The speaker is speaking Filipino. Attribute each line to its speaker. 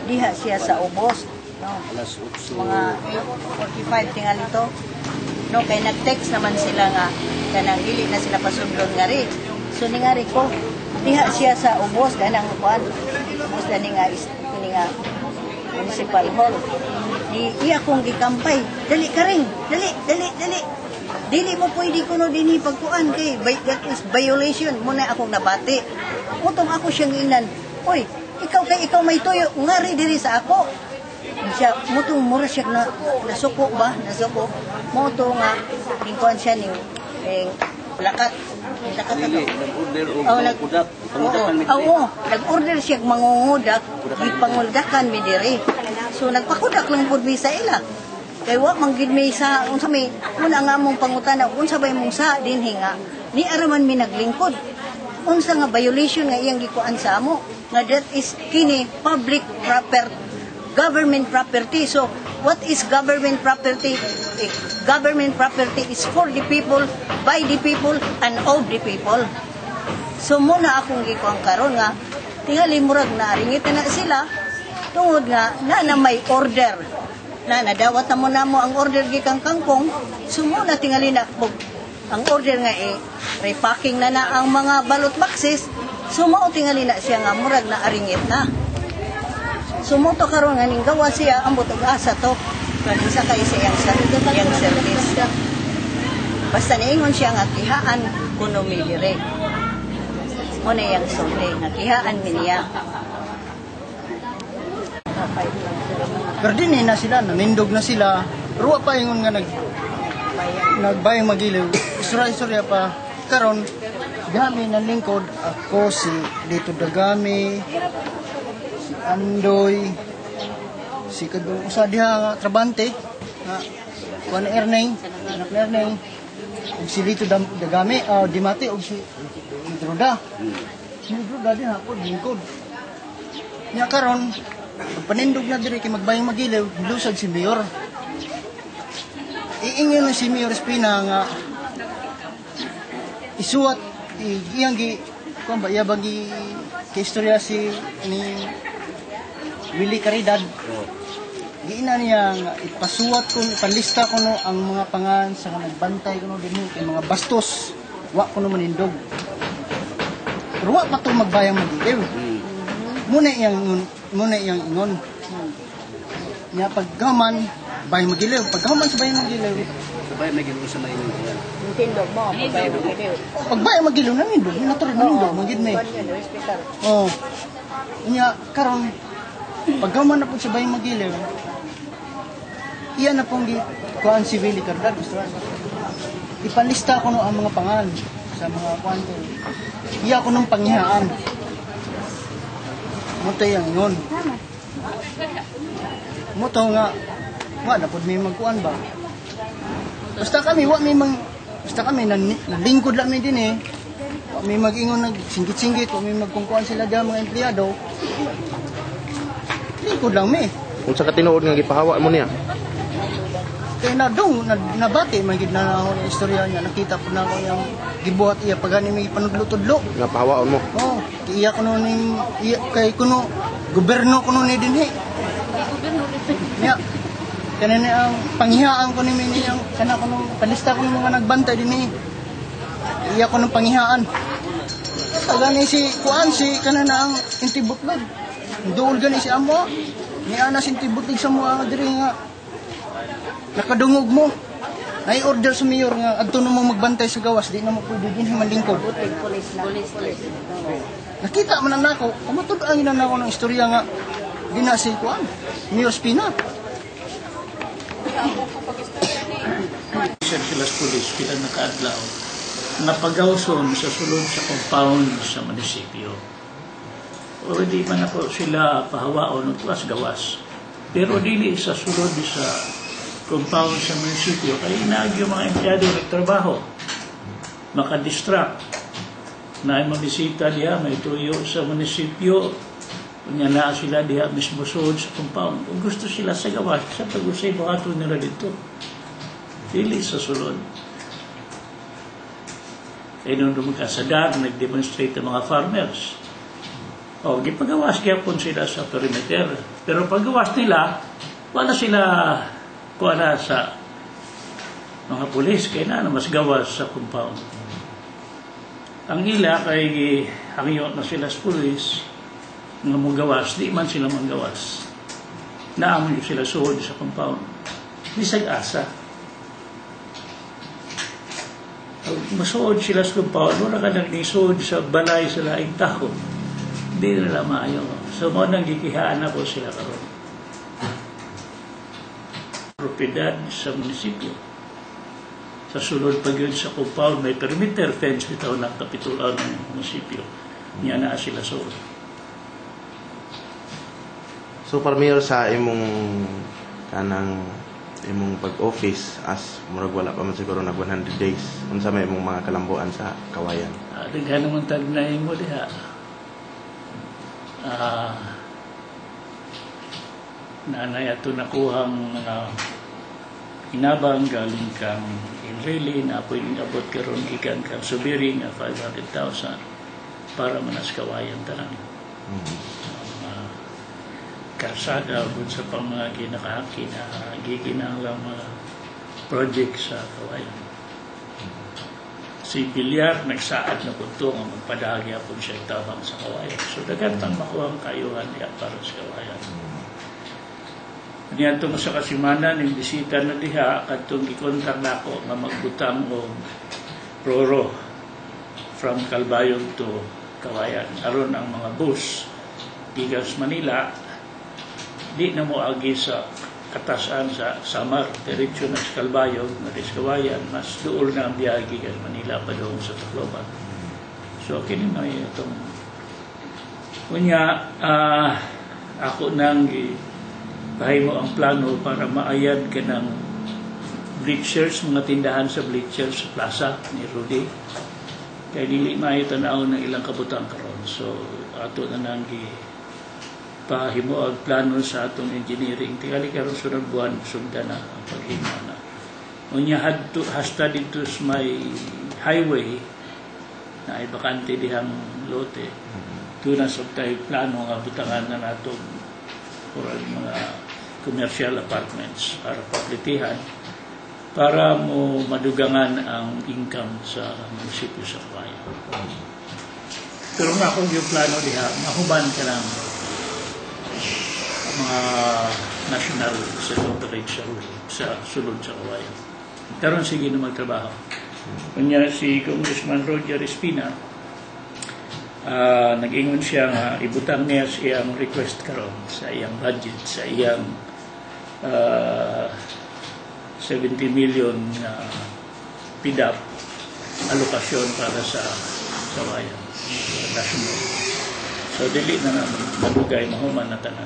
Speaker 1: diha siya sa ubos. No? Mga 45 tingali to. No, kay nag-text naman sila nga kanang dili na sila pasundon nga ri. So ningari ko diha siya sa ubos ganang kuan. Ubos dani nga municipal hall. Iya kong gikampay. Dali ka rin. Dali. Dili mo pwede kuno dinhi pagkuan kay that is violation. Muna akong nabati. Utong ako siyang inan. Oy, ikaw may tuyo. Ngari diri sa ako. Siya, mutong mura siya na nasuko ba? Nasuko. Moto nga, tingkuan siya ni lakat. Lakat ako.
Speaker 2: Nag-order o mangungudak.
Speaker 1: Oo, nag-order siya mangungudak. Ipanguldakan mi diri. So, nagpakudak lang po mi sa ila. Kaya wa manggid mi sa, unsa may, muna nga mong pangutana, unsa ba mong sa din hinga. Ni araman mi naglingkod. Unsa nga violation nga iyang gikuan sa amo. Nga that is kini public property. Government property. So, what is government property? Government property is for the people, by the people, and of the people. So, muna akong gikuang karon nga, tingali murag na ringit na sila, tungod nga, na may order. Nadawat na mo ang order gikang kangkong, so muna tingali na, ang order nga repacking na ang mga balot boxes, so mao tingali na siya nga, murag na aringit na. Sumoto karon nga ning gawa siya ang butog asa to. Kasi sa kay siya yang service. Basta niingon siya nga kihaan kuno mi dire. Mo na yang sumre nga kihaan mi niya.
Speaker 3: Pero din na sila, nanindog na sila. Ruwa pa ingon nga nagbayang magiliw. Isura-isura pa karon gami ng lingkod ako si dito Dagami. Andoy si kadung usa diha nga trabante nga kuan Erneng anak ni Erneng ug si Lito Dagami Dimate ug si Droda diha po lingkod nya karon panindog na diri kay magbayang magilaw lusad si Mayor iingon na si Mayor Espina nga isuwat iyang gi kuan ba iya bagi kay istorya si ni Willie Caridad. Giina niya nga ipasuwat ko, ipalista ko no ang mga pangan sa nagbantay ko no dinhi kay mga bastos. Wa ko no manindog. Pero wa pa to magbayang magilew. Muna iyang ingon. Nya paggaman bayang magilew, paggaman sa bayang magilew.
Speaker 2: Bayang magilew sa may ingon.
Speaker 1: Tindog mo, bayang magilew.
Speaker 3: Pagbayang magilew nanindog, natural nanindog, magid may. Oh. Nya karon pagkaman na po sa bayang magilew, iyan na pong kuhaan si Willie Caridad. Ipalista ko no ang mga pangalan sa mga kuhaan ko. Iya ko nung panghihaan. Muto yung yun. Muto nga, na po may magkuhaan ba? Basta kami, nalingkod lang may din eh. May mag-ingon nagsinggit-singgit, may magkungkuhan sila dyan mga empleyado. Lingkod lang may.
Speaker 4: Kung sa katinuod nga gipahawa mo niya?
Speaker 3: Kaya nabati, magiging na ako ng istorya niya. Nakita po na ako yung gibuhat iya pagani may panudlo-tudlo.
Speaker 4: Nga pahawaon mo?
Speaker 3: Oo. Iya ko nun kay kuno, goberno ko nun din eh. Iya. Kaya na ang panghihaan ko ni Miniyang, kana ko nung palista ko ng mga nagbantay din eh. Iya ko nung panghihaan. Pagani si Kuan, si kana na ang intibutlog. Dool gani si amo. Ni ana si intibutlog sa mga diri nga. Nakadungog mo. Nay order sa mayor nga adto na mo magbantay sa gawas, di na mo pwede din malingkod.
Speaker 1: Police.
Speaker 3: Nakita man nako, kumatud-an na nako ng istorya nga dinasi Kuan. Mayor Espina.
Speaker 5: Sila Police pila nakaadlaw napagawson sa sulod sa compound sa munisipyo. Already man ako sila pahawaon ng gawas. Pero dili sa sulod sa compound sa munisipyo kay inaag yung mga empleyado nagtrabaho. Makadistract. Na ay mabisita diha, may tuyo sa munisipyo. Kunya na sila diha mismo sulod sa compound. Kung gusto sila sa gawas, sa pag-usay buhato nila dito. Dili sa sulod. Eh nung magkasadar, nag-demonstrate ang mga farmers. O, gipagawas gyapon sila sa perimeter. Pero paggawas nila, wala sila kuha sa mga pulis, kaya na mas gawas sa compound. Ang ila kay hangyo na sila sa pulis, nga magawas, di man sila magawas. Naamon sila suod sa compound. Bisag asa. Masuod sila sa compound, wala ka nang isuod sa balay sa laing tao. Hindi nila maayo. So, mo nang gikihaan ako sila karon. Propiedad sa munisipyo. Sa sulod pag yun sa compound, may perimeter fence bitaw ng kapitulan ng munisipyo. Niya na sila suod.
Speaker 4: So Mayor, sa imong kanang imong pag-office as murag wala pa man siguro nag 100 days, unsa may imong mga kalambuan sa kawayan?
Speaker 5: Daghan naman tagnay mo diha. Nanay ato nakuhang inabang galing kang Inrili na apoy abot karon ikan kang Subiri nga 500,000 para manas kawayan tanan. Karsada ug sa pang mga ginakahaki na giginahanglang mga project sa kawayan. Si Bilyar nagsaad na punto nga magpadagi apon siya tabang sa kawayan. So daghan pang makuha ang kayuhan diha para sa kawayan. Niyan tong sa Kasimanan ning bisita na diha kadtong gikontak nako nga magbutang og roro from Calbayog to Kawayan. Aron ang mga bus gikan sa Manila di na mo agi sa katasan sa Samar, diretso na sa Calbayog, na sa Kawayan, mas duol na ang biyagi kay Manila pa doon sa Tacloban. So, kini na itong kunya, ako nang bahimo ang plano para maayad ka ng bleachers, mga tindahan sa bleachers sa plaza ni Rudy. Kaya dili maitanaw ng ilang kabutang karon. So, ato na nang pahimo ang plano sa atong engineering. Tingali karon sunod buwan, sugda na ang paghimo na. Unya hasta dito sa may highway na ay bakante dihang lote. Tuna sa tayo plano nga butangan na nato for mga commercial apartments para paplitihan para mo madugangan ang income sa munisipyo sa Kawayan. Pero nga kung yung plano diha, mahuban ka lang mga national secretariat sa sulod sa Kawayan. Karon sige na magtrabaho. Kunya si Congressman Roger Espina, nag-ingon siya nga ibutang niya siyang request karon sa iyang budget, sa iyang 70 million na PDAP alokasyon para sa Kawayan national. So dili na madugay mahuman na tanan.